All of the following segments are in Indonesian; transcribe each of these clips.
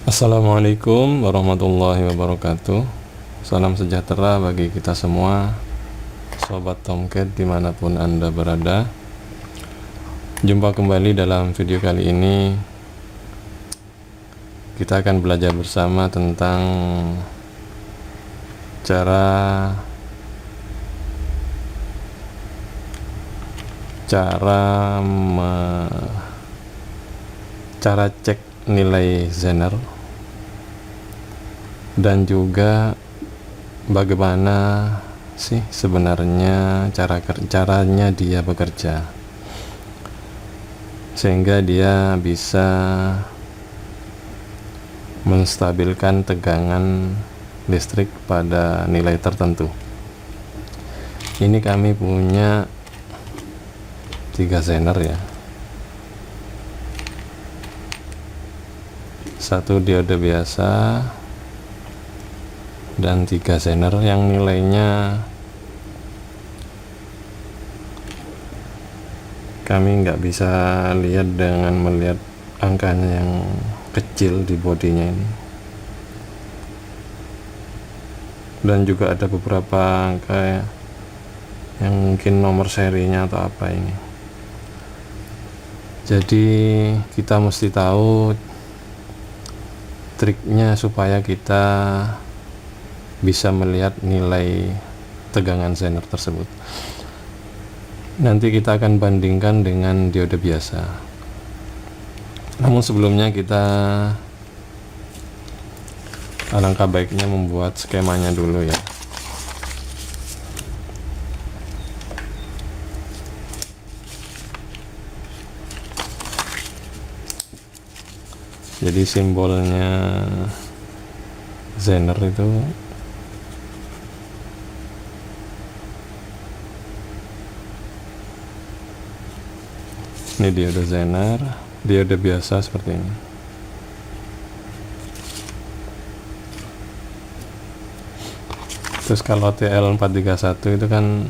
Assalamualaikum warahmatullahi wabarakatuh. Salam sejahtera bagi kita semua, Sobat Tomcat dimanapun Anda berada. Jumpa kembali dalam video kali ini. Kita akan belajar bersama tentang cara cek nilai Zener, dan juga bagaimana sih sebenarnya caranya dia bekerja sehingga dia bisa menstabilkan tegangan listrik pada nilai tertentu. Ini kami punya 3 Zener ya, 1 diode biasa dan 3 Zener yang nilainya kami nggak bisa lihat dengan melihat angkanya yang kecil di bodinya ini, dan juga ada beberapa angka yang mungkin nomor serinya atau apa ini. Jadi kita mesti tahu triknya supaya kita bisa melihat nilai tegangan Zener tersebut. Nanti kita akan bandingkan dengan diode biasa. Namun sebelumnya kita alangkah baiknya membuat skemanya dulu ya. Jadi simbolnya Zener itu ini diode Zener, diode biasa seperti ini. Terus kalau TL431 itu kan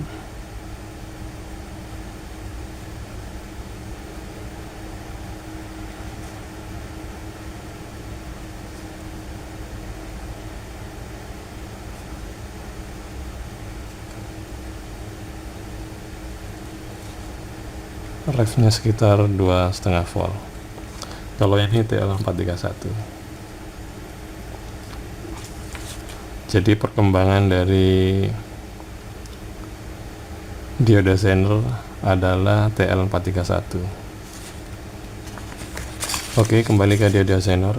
refnya sekitar 2,5 volt. Kalau ini TL431. Jadi perkembangan dari diode Zener adalah TL431. Oke, kembali ke diode Zener.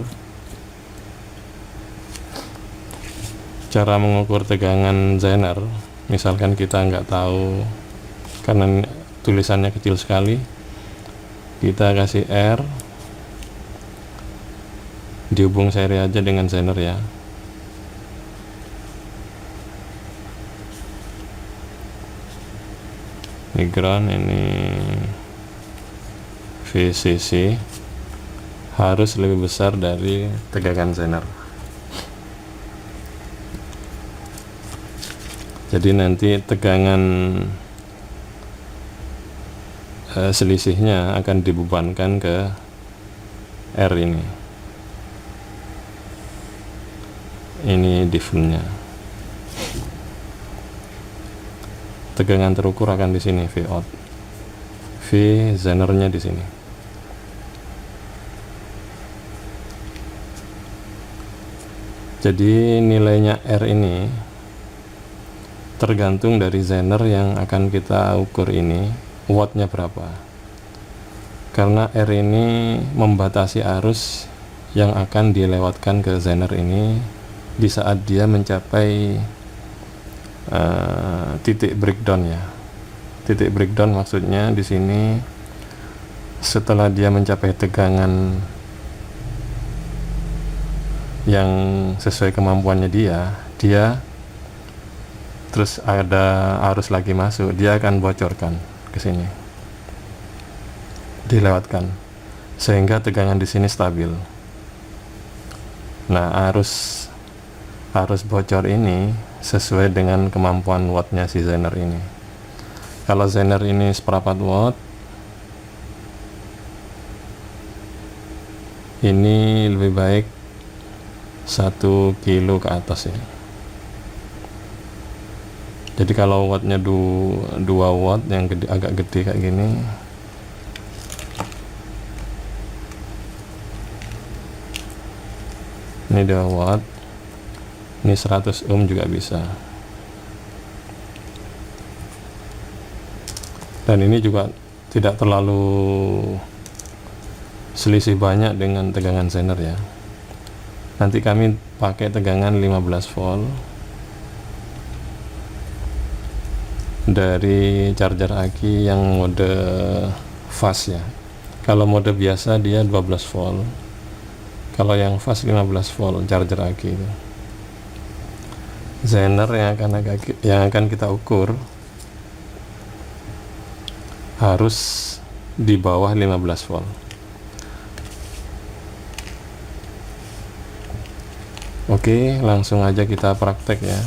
Cara mengukur tegangan Zener, misalkan kita nggak tahu karena tulisannya kecil sekali, kita kasih R, dihubung seri aja dengan Zener ya. Ini ground, ini VCC, harus lebih besar dari tegangan Zener. Jadi nanti tegangan selisihnya akan dibebankan ke R ini. Ini difference-nya. Tegangan terukur akan di sini, V out. V Zener-nya di sini. Jadi nilainya R ini tergantung dari Zener yang akan kita ukur ini, wattnya berapa. Karena R ini membatasi arus yang akan dilewatkan ke Zener ini di saat dia mencapai titik breakdown ya. Titik breakdown maksudnya di sini setelah dia mencapai tegangan yang sesuai kemampuannya dia terus ada arus lagi masuk, dia akan bocorkan ke sini, dilewatkan, sehingga tegangan di sini stabil. Nah, arus bocor ini sesuai dengan kemampuan wattnya si Zener ini. Kalau Zener ini seperempat watt, ini lebih baik 1 kilo ke atas ya. Jadi kalau wattnya 2 watt yang gede, agak gede kayak gini, ini 2 watt, ini 100 ohm juga bisa. Dan ini juga tidak terlalu selisih banyak dengan tegangan zener ya. Nanti kami pakai tegangan 15 volt dari charger aki yang mode fast ya. Kalau mode biasa dia 12 volt, kalau yang fast 15 volt charger aki itu. Zener yang akan kita ukur harus di bawah 15 volt. Oke, langsung aja kita praktek ya.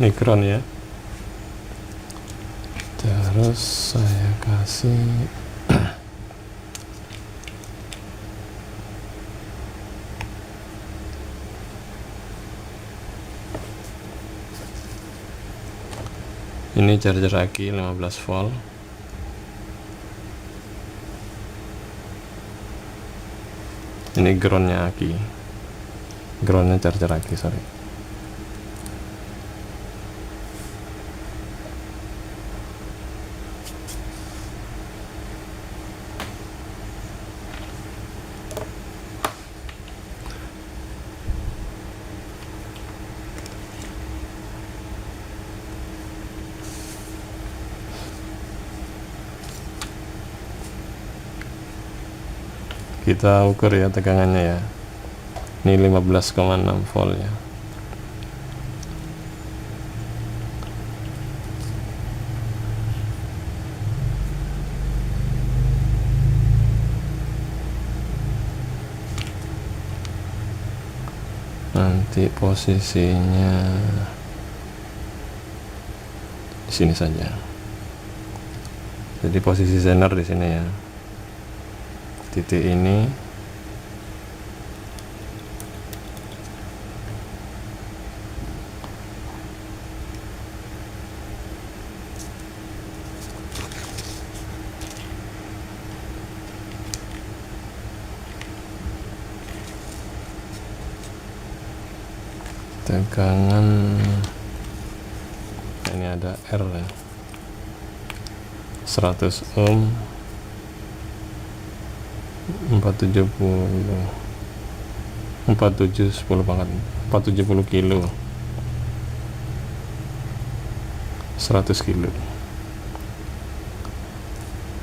Ini ground ya. Terus saya kasih ini charger aki 15 volt. Ini groundnya aki, groundnya charger aki, sorry. Kita ukur ya tegangannya ya. Ini 15,6 volt ya. Nanti posisinya di sini saja. Jadi posisi zener di sini ya. Titik ini tegangan, ini ada R ya, 100 ohm, 470 kilo, 100 kilo.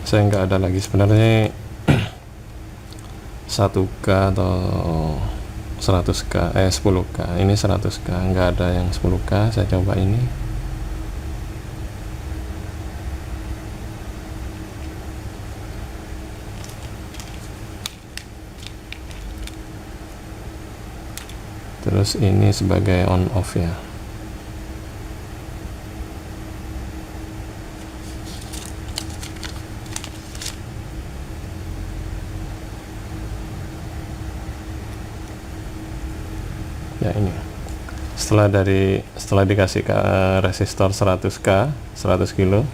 Saya nggak ada lagi sebenarnya 1K atau 100K, 10K. Ini 100K, nggak ada yang 10K. Saya coba ini. Terus ini sebagai on off ya. Ya ini. Setelah dikasih ke resistor 100K, 100 kilo,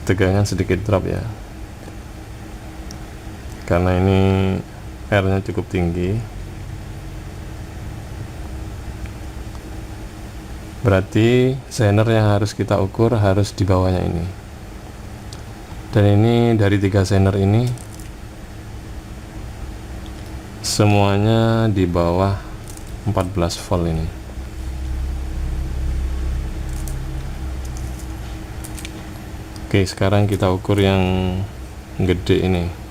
tegangan sedikit drop ya. Karena ini R-nya cukup tinggi. Berarti zener yang harus kita ukur harus di bawahnya ini. Dan ini dari 3 zener ini semuanya di bawah 14 volt ini. Oke, sekarang kita ukur yang gede ini.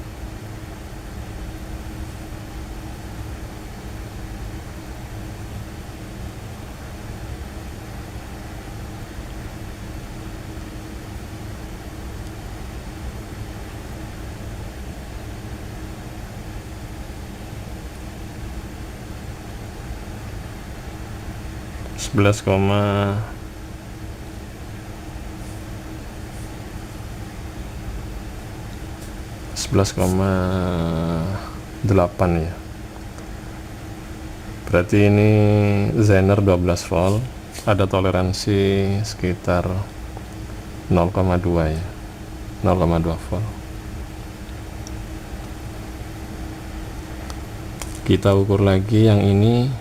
11,8 ya. Berarti ini Zener 12 volt, ada toleransi sekitar 0,2 ya, 0,2 volt. Kita ukur lagi yang ini.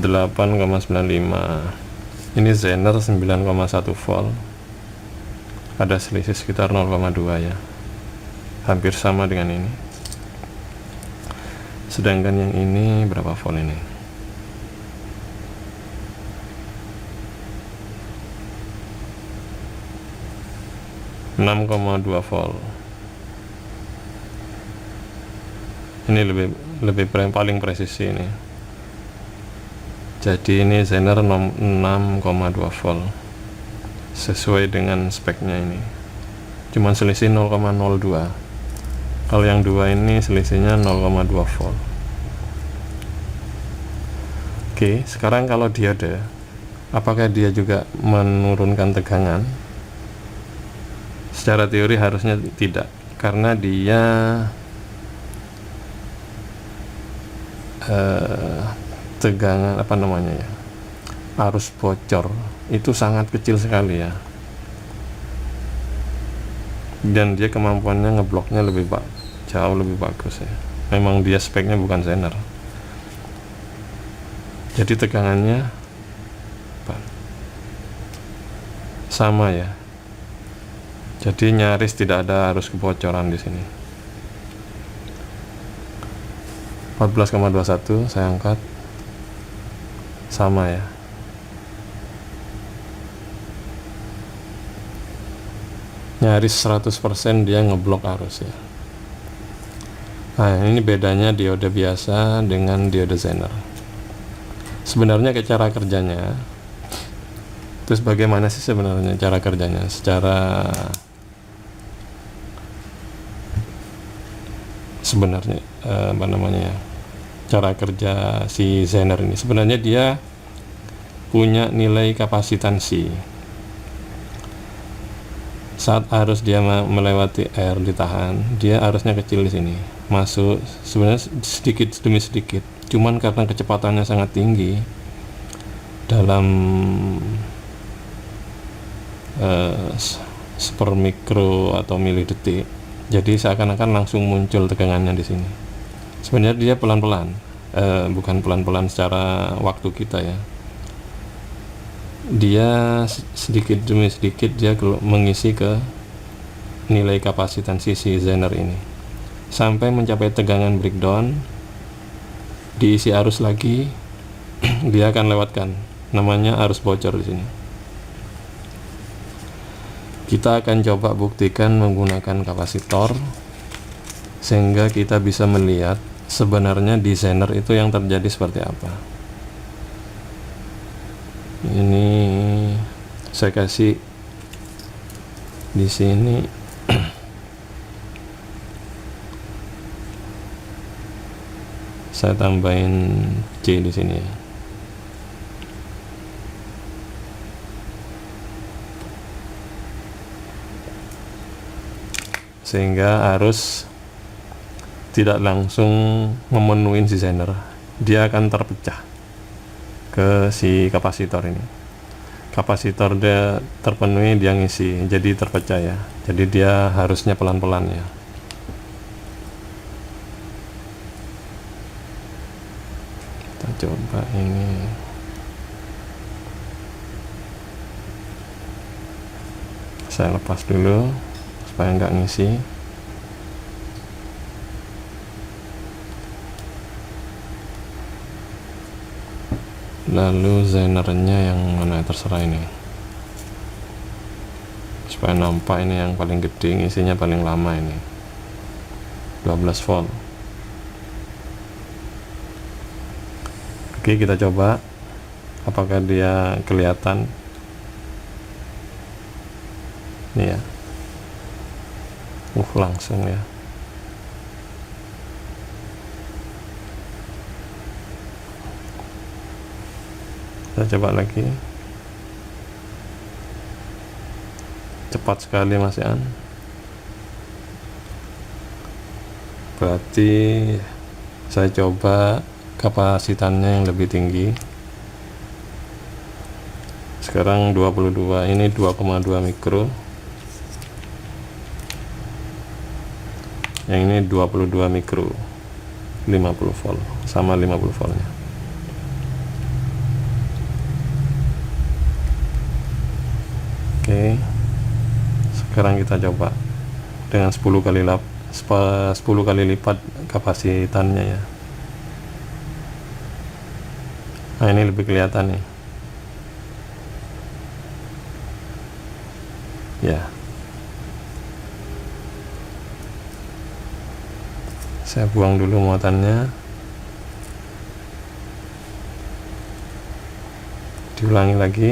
(8,95). Ini Zener 9,1 volt, ada selisih sekitar 0,2 ya, hampir sama dengan ini. Sedangkan yang ini berapa volt ini? 6,2 volt. Ini lebih paling presisi ini. Jadi ini Zener 6,2 volt sesuai dengan speknya ini. Cuman selisih 0,02. Kalau yang dua ini selisihnya 0,2 volt. Oke, sekarang kalau diode, apakah dia juga menurunkan tegangan? Secara teori harusnya tidak, karena dia tegangan arus bocor itu sangat kecil sekali ya, dan dia kemampuannya ngebloknya jauh lebih bagus ya. Memang dia speknya bukan Zener, jadi tegangannya sama ya. Jadi nyaris tidak ada arus kebocoran di sini. 14,21 saya angkat, sama ya. Nyaris 100% dia ngeblok arus ya. Nah, ini bedanya diode biasa dengan diode Zener. Sebenarnya ke cara kerjanya, terus bagaimana sih sebenarnya cara kerjanya? Sebenarnya cara kerja si Zener ini, sebenarnya dia punya nilai kapasitansi. Saat arus dia melewati air ditahan, dia arusnya kecil di sini, masuk sebenarnya sedikit demi sedikit, cuman karena kecepatannya sangat tinggi dalam sepermikro atau milidetik, jadi seakan-akan langsung muncul tegangannya di sini. Sebenarnya dia pelan-pelan, bukan pelan-pelan secara waktu kita ya. Dia sedikit demi sedikit dia mengisi ke nilai kapasitansi si Zener ini sampai mencapai tegangan breakdown, diisi arus lagi, dia akan lewatkan, namanya arus bocor di sini. Kita akan coba buktikan menggunakan kapasitor sehingga kita bisa melihat sebenarnya di Zener itu yang terjadi seperti apa. Ini saya kasih di sini saya tambahin C di sini ya. Sehingga arus tidak langsung memenuhi si Zener, dia akan terpecah ke si kapasitor ini. Kapasitor dia terpenuhi, dia ngisi, jadi terpecah ya. Jadi dia harusnya pelan-pelan ya. Kita coba ini. Saya lepas dulu supaya nggak ngisi. Lalu Zenernya yang mana, terserah ini, supaya nampak ini yang paling gede, ngisinya paling lama ini 12 volt. Oke, kita coba apakah dia kelihatan. Ini ya, Langsung ya. Kita coba lagi. Cepat sekali Mas Yan. Berarti saya coba kapasitannya yang lebih tinggi. Sekarang 22, ini 2,2 mikro. Yang ini 22 mikro, 50 volt, sama 50 voltnya. Oke, sekarang kita coba dengan 10 kali lipat kapasitannya ya. Nah, ini lebih kelihatan nih ya. Saya buang dulu muatannya, diulangi lagi.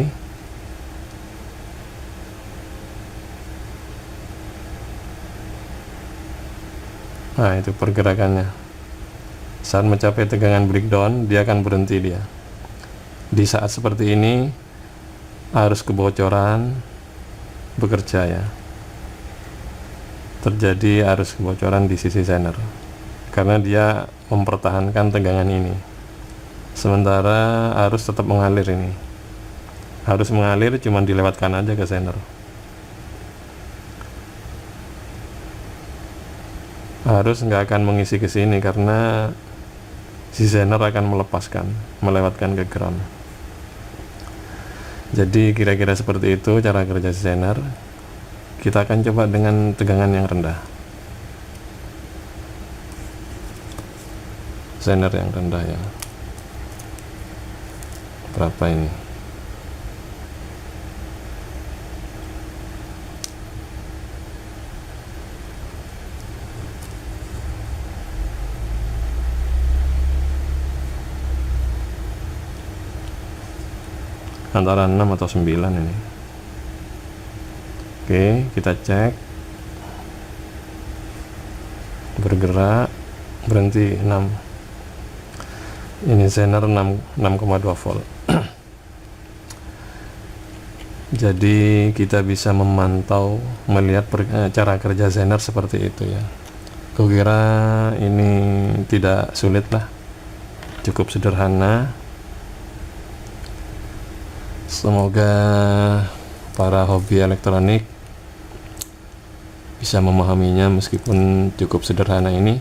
Nah, itu pergerakannya. Saat mencapai tegangan breakdown, dia akan berhenti dia. Di saat seperti ini, arus kebocoran bekerja ya. Terjadi arus kebocoran di sisi zener, karena dia mempertahankan tegangan ini. Sementara arus tetap mengalir ini. Arus mengalir cuma dilewatkan aja ke zener. Arus nggak akan mengisi ke sini karena si zener akan melewatkan ke ground. Jadi kira-kira seperti itu cara kerja si zener. Kita akan coba dengan tegangan yang rendah. Zener yang rendah ya. Berapa ini? Antara 6 atau 9 ini. Oke, kita cek. Bergerak, berhenti 6. Ini zener 6,2 volt. Jadi kita bisa memantau, melihat cara kerja zener seperti itu ya. Kukira ini tidak sulit lah, cukup sederhana. Semoga para hobi elektronik bisa memahaminya meskipun cukup sederhana ini.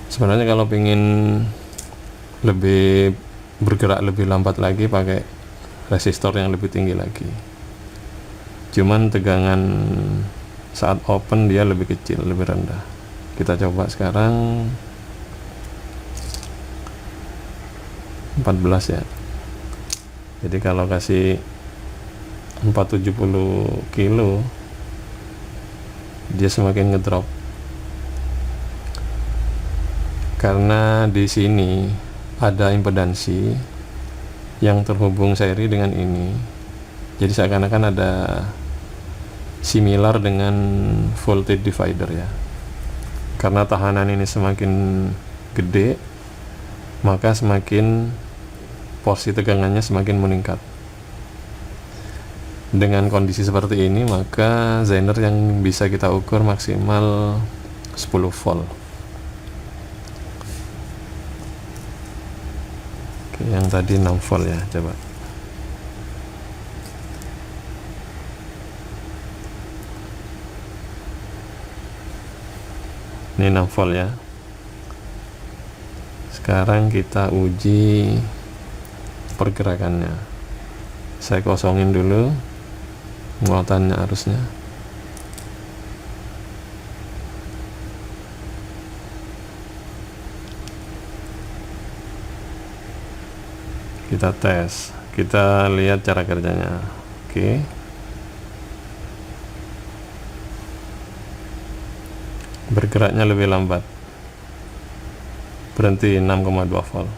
Sebenarnya kalau ingin lebih bergerak lebih lambat lagi, pakai resistor yang lebih tinggi lagi. Cuman tegangan saat open dia lebih kecil, lebih rendah. Kita coba sekarang 14 ya. Jadi kalau kasih 470 kilo, dia semakin ngedrop. Karena di sini ada impedansi yang terhubung seri dengan ini. Jadi seakan-akan ada similar dengan voltage divider ya. Karena tahanan ini semakin gede, maka semakin porsi tegangannya semakin meningkat. Dengan kondisi seperti ini, maka zener yang bisa kita ukur maksimal 10 volt. Oke, yang tadi 6 volt ya, coba. Ini 6 volt ya. Sekarang kita uji pergerakannya. Saya kosongin dulu muatannya, arusnya. Kita tes, kita lihat cara kerjanya. Oke. Bergeraknya lebih lambat. Berhenti 6,2 volt.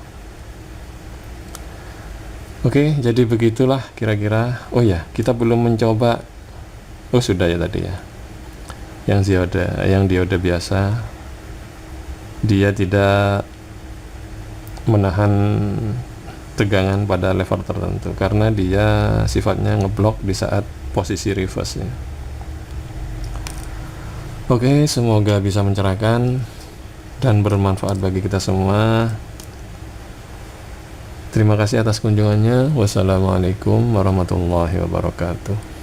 Oke, jadi begitulah kira-kira. Oh ya, kita belum mencoba. Oh, sudah ya tadi ya. yang dioda biasa, dia tidak menahan tegangan pada lever tertentu karena dia sifatnya ngeblok di saat posisi reverse ya. Oke, semoga bisa mencerahkan dan bermanfaat bagi kita semua. Terima kasih atas kunjungannya. Wassalamualaikum warahmatullahi wabarakatuh.